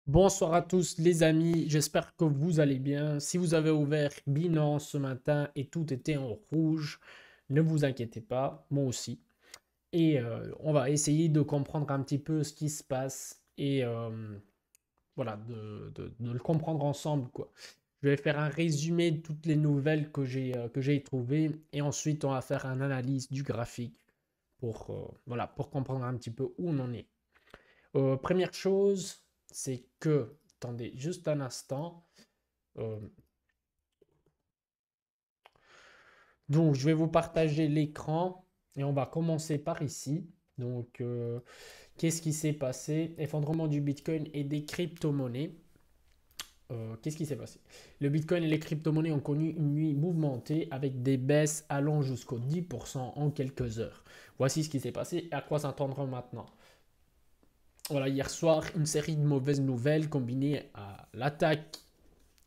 Bonsoir à tous les amis, j'espère que vous allez bien. Si vous avez ouvert Binance ce matin et tout était en rouge, ne vous inquiétez pas, moi aussi. Et on va essayer de comprendre un petit peu ce qui se passe et voilà, de le comprendre ensemble, quoi. Je vais faire un résumé de toutes les nouvelles que j'ai trouvées et ensuite on va faire une analyse du graphique pour, voilà, pour comprendre un petit peu où on en est. Première chose, c'est que, attendez juste un instant. euh, donc, je vais vous partager l'écran et on va commencer par ici. Donc, qu'est-ce qui s'est passé? Effondrement du Bitcoin et des crypto-monnaies. Qu'est-ce qui s'est passé? Le Bitcoin et les crypto-monnaies ont connu une nuit mouvementée avec des baisses allant jusqu'au 10% en quelques heures. Voici ce qui s'est passé et à quoi s'attendre maintenant. Voilà, hier soir, une série de mauvaises nouvelles combinées à l'attaque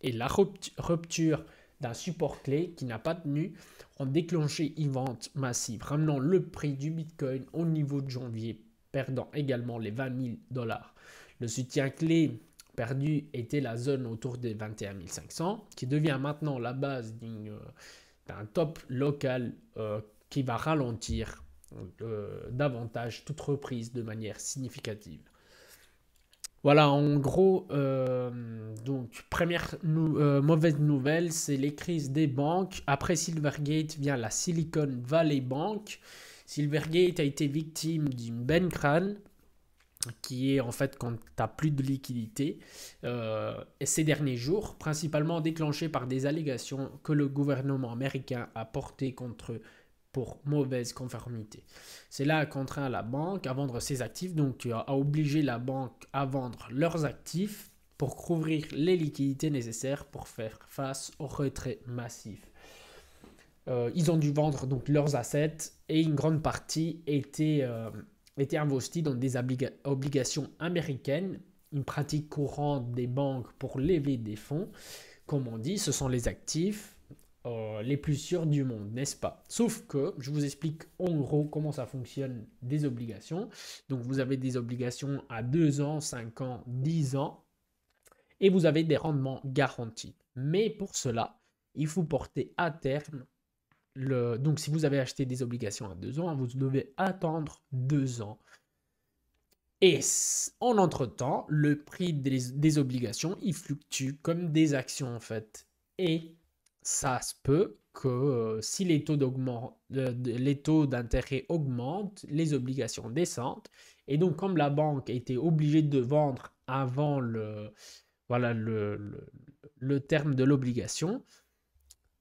et la rupture d'un support clé qui n'a pas tenu ont déclenché une vente massive, ramenant le prix du Bitcoin au niveau de janvier, perdant également les 20 000 dollars. Le soutien clé perdu était la zone autour des 21 500, qui devient maintenant la base d'un top local qui va ralentir davantage toute reprise de manière significative. Voilà, en gros, donc première mauvaise nouvelle, c'est les crises des banques. Après Silvergate vient la Silicon Valley Bank. Silvergate a été victime d'une bank run, qui est en fait quand tu n'as plus de liquidité, et ces derniers jours, principalement déclenchée par des allégations que le gouvernement américain a portées contre pour mauvaise conformité. Cela a contraint la banque à vendre ses actifs, donc a obligé la banque à vendre leurs actifs pour couvrir les liquidités nécessaires pour faire face au retrait massif. Ils ont dû vendre donc leurs assets et une grande partie était investie dans des obligations américaines, une pratique courante des banques pour lever des fonds. Comme on dit, ce sont les actifs les plus sûrs du monde, n'est-ce pas? Sauf que je vous explique en gros comment ça fonctionne des obligations. Donc vous avez des obligations à 2 ans, 5 ans, 10 ans et vous avez des rendements garantis. Mais pour cela, il faut porter à terme donc si vous avez acheté des obligations à 2 ans, vous devez attendre 2 ans. Et en entre-temps, le prix des obligations, il fluctue comme des actions en fait. Et ça se peut que si les taux d'intérêt augmentent, les obligations descendent. Et donc comme la banque a été obligée de vendre avant voilà, le terme de l'obligation,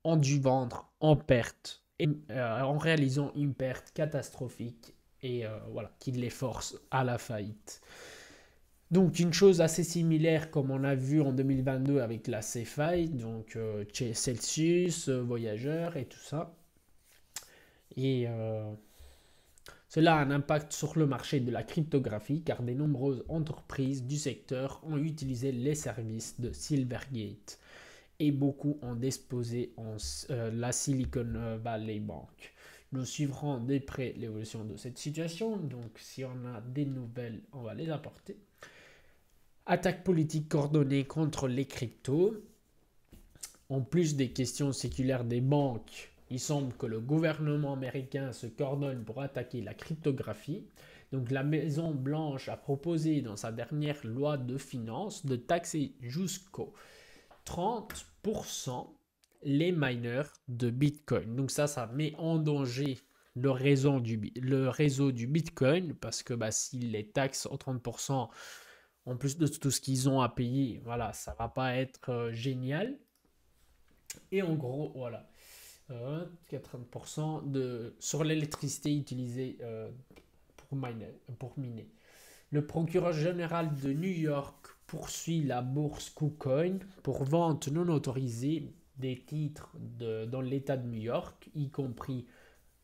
ont dû vendre en perte, et, en réalisant une perte catastrophique et voilà, qui les force à la faillite. Donc une chose assez similaire comme on a vu en 2022 avec la CFI, donc chez Celsius, Voyageur et tout ça. Et cela a un impact sur le marché de la cryptographie car de nombreuses entreprises du secteur ont utilisé les services de Silvergate et beaucoup ont disposé la Silicon Valley Bank. Nous suivrons de près l'évolution de cette situation, donc si on a des nouvelles, on va les apporter. Attaque politique coordonnée contre les cryptos. En plus des questions séculaires des banques, il semble que le gouvernement américain se coordonne pour attaquer la cryptographie. Donc la Maison Blanche a proposé dans sa dernière loi de finances de taxer jusqu'au 30% les miners de Bitcoin. Donc ça met en danger le réseau du Bitcoin parce que bah, s'ils les taxent au 30%, en plus de tout ce qu'ils ont à payer, voilà, ça va pas être génial. Et en gros, voilà, 80% sur l'électricité utilisée pour miner. Le procureur général de New York poursuit la bourse KuCoin pour vente non autorisée des titres dans l'État de New York, y compris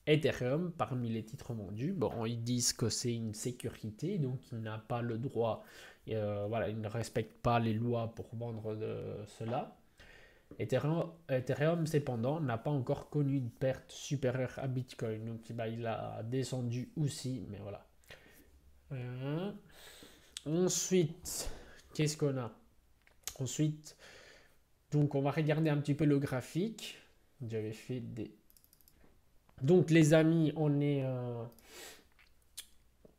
Ethereum parmi les titres vendus. Bon, ils disent que c'est une sécurité, donc il n'a pas le droit, voilà, il ne respecte pas les lois pour vendre de cela. Ethereum, cependant, n'a pas encore connu une perte supérieure à Bitcoin, donc bah, il a descendu aussi, mais voilà. Ensuite, qu'est-ce qu'on a? Ensuite, donc on va regarder un petit peu le graphique. J'avais fait des... Donc les amis, on est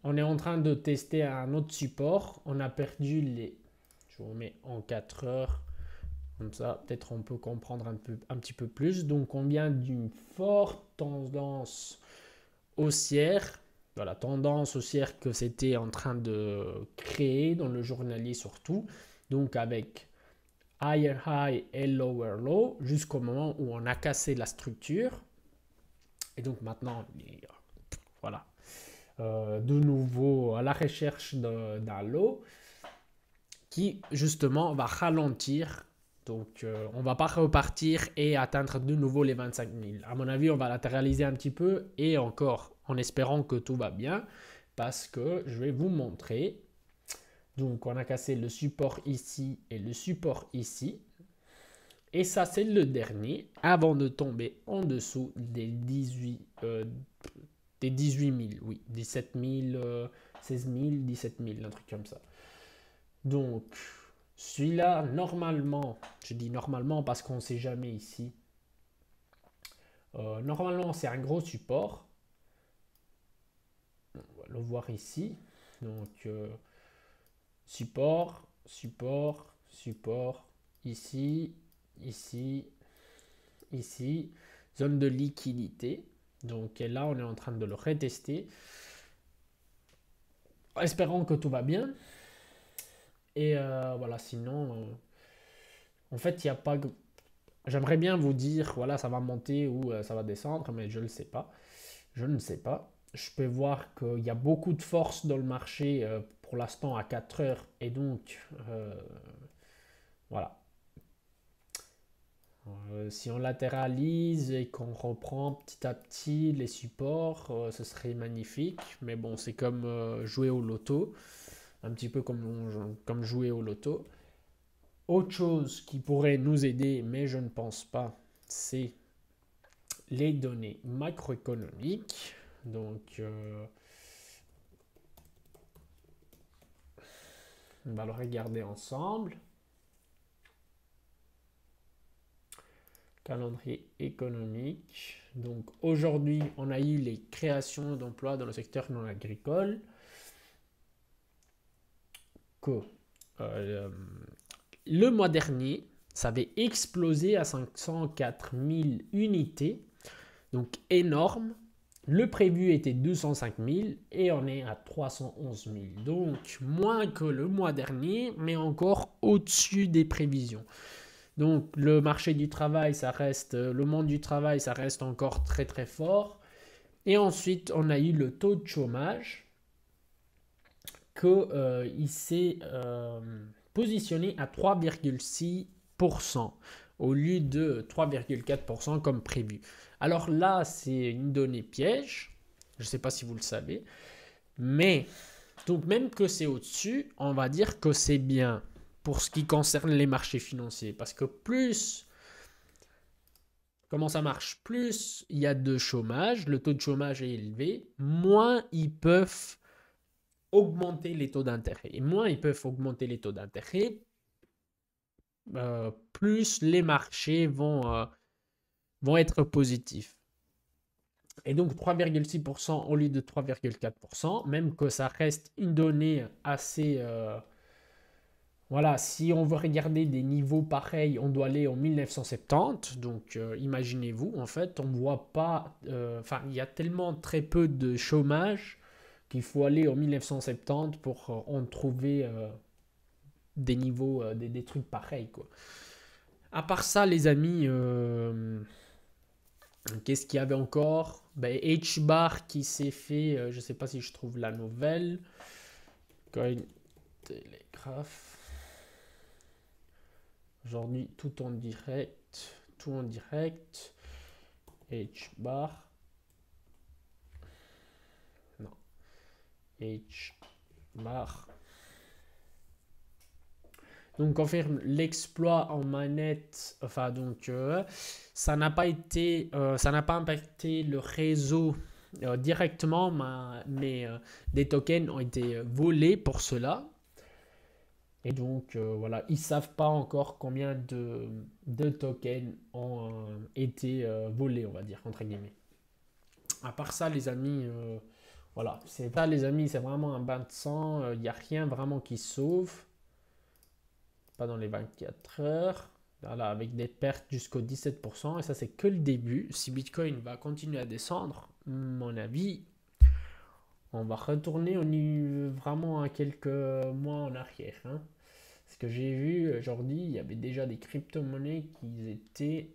en train de tester un autre support. On a perdu les... Je vous mets en 4 heures. Comme ça, peut-être on peut comprendre un petit peu plus. Donc on vient d'une forte tendance haussière. Voilà, tendance haussière que c'était en train de créer dans le journalier surtout. Donc avec higher high et lower low jusqu'au moment où on a cassé la structure. Et donc maintenant, voilà, de nouveau à la recherche d'un low qui justement va ralentir. Donc on va pas repartir et atteindre de nouveau les 25 000. À mon avis, on va latéraliser un petit peu et encore en espérant que tout va bien parce que je vais vous montrer. Donc on a cassé le support ici et le support ici. Et ça, c'est le dernier avant de tomber en dessous des 18 000, oui, 17 000, 16 000, 17 000, un truc comme ça. Donc, celui-là, normalement, je dis normalement parce qu'on ne sait jamais ici. Normalement, c'est un gros support. On va le voir ici. Donc, support, support, support, ici, ici, ici, zone de liquidité. Donc là, on est en train de le retester. Espérons que tout va bien. Et voilà, sinon, en fait, il n'y a pas... J'aimerais bien vous dire, voilà, ça va monter ou ça va descendre, mais je ne le sais pas. Je ne sais pas. Je peux voir qu'il y a beaucoup de force dans le marché pour l'instant à 4 heures. Et donc, voilà. Si on latéralise et qu'on reprend petit à petit les supports, ce serait magnifique. Mais bon, c'est comme jouer au loto. Un petit peu comme jouer au loto. Autre chose qui pourrait nous aider, mais je ne pense pas, c'est les données macroéconomiques. Donc, on va le regarder ensemble. Calendrier économique. Donc, aujourd'hui, on a eu les créations d'emplois dans le secteur non agricole. Le mois dernier, ça avait explosé à 504 000 unités. Donc, énorme. Le prévu était 205 000 et on est à 311 000. Donc, moins que le mois dernier, mais encore au-dessus des prévisions. Donc, le marché du travail, le monde du travail, ça reste encore très très fort. Et ensuite, on a eu le taux de chômage qu'il s'est positionné à 3,6% au lieu de 3,4% comme prévu. Alors là, c'est une donnée piège. Je ne sais pas si vous le savez. Mais, donc même que c'est au-dessus, on va dire que c'est bien pour ce qui concerne les marchés financiers. Parce que plus, comment ça marche? Plus il y a de chômage, le taux de chômage est élevé, moins ils peuvent augmenter les taux d'intérêt. Et moins ils peuvent augmenter les taux d'intérêt, plus les marchés vont être positifs. Et donc 3,6% au lieu de 3,4%, même que ça reste une donnée assez... voilà, si on veut regarder des niveaux pareils, on doit aller en 1970. Donc imaginez-vous, en fait, on ne voit pas... Enfin, il y a tellement très peu de chômage qu'il faut aller en 1970 pour en trouver des niveaux, des trucs pareils, quoi. À part ça, les amis, qu'est-ce qu'il y avait encore? Ben, H-Bar qui s'est fait, je ne sais pas si je trouve la nouvelle. Coin Telegraph. Aujourd'hui, tout en direct. Tout en direct. H-Bar. Non. H-Bar. Donc, confirme l'exploit en manette. Enfin, donc, ça n'a pas impacté le réseau directement, mais des tokens ont été volés pour cela. Et donc, voilà, ils savent pas encore combien de tokens ont été volés, on va dire, entre guillemets. À part ça, les amis, voilà, c'est ça, les amis, c'est vraiment un bain de sang. Il n'y a rien vraiment qui sauve, pas dans les 24 heures. Voilà, avec des pertes jusqu'au 17%. Et ça, c'est que le début. Si Bitcoin va continuer à descendre, mon avis, on va retourner vraiment à quelques mois en arrière, hein. Ce que j'ai vu aujourd'hui, il y avait déjà des crypto-monnaies qui étaient.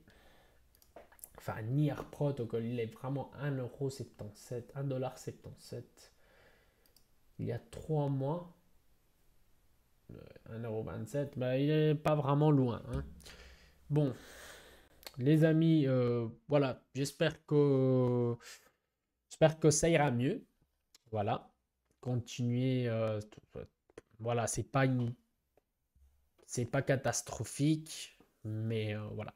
Enfin, Near Protocol, il est vraiment 1,77€, 1,77$. Il y a 3 mois, 1,27€, bah, il est pas vraiment loin, hein. Bon, les amis, voilà, j'espère que ça ira mieux. Voilà, continuez. Voilà, c'est pas catastrophique, mais voilà.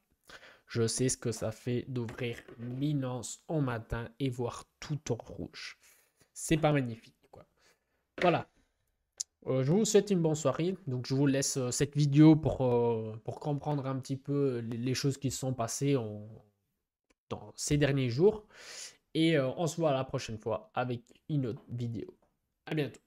Je sais ce que ça fait d'ouvrir Binance en matin et voir tout en rouge. C'est pas magnifique, quoi. Voilà. Je vous souhaite une bonne soirée. Donc, je vous laisse cette vidéo pour comprendre un petit peu les choses qui se sont passées dans ces derniers jours. Et on se voit la prochaine fois avec une autre vidéo. À bientôt.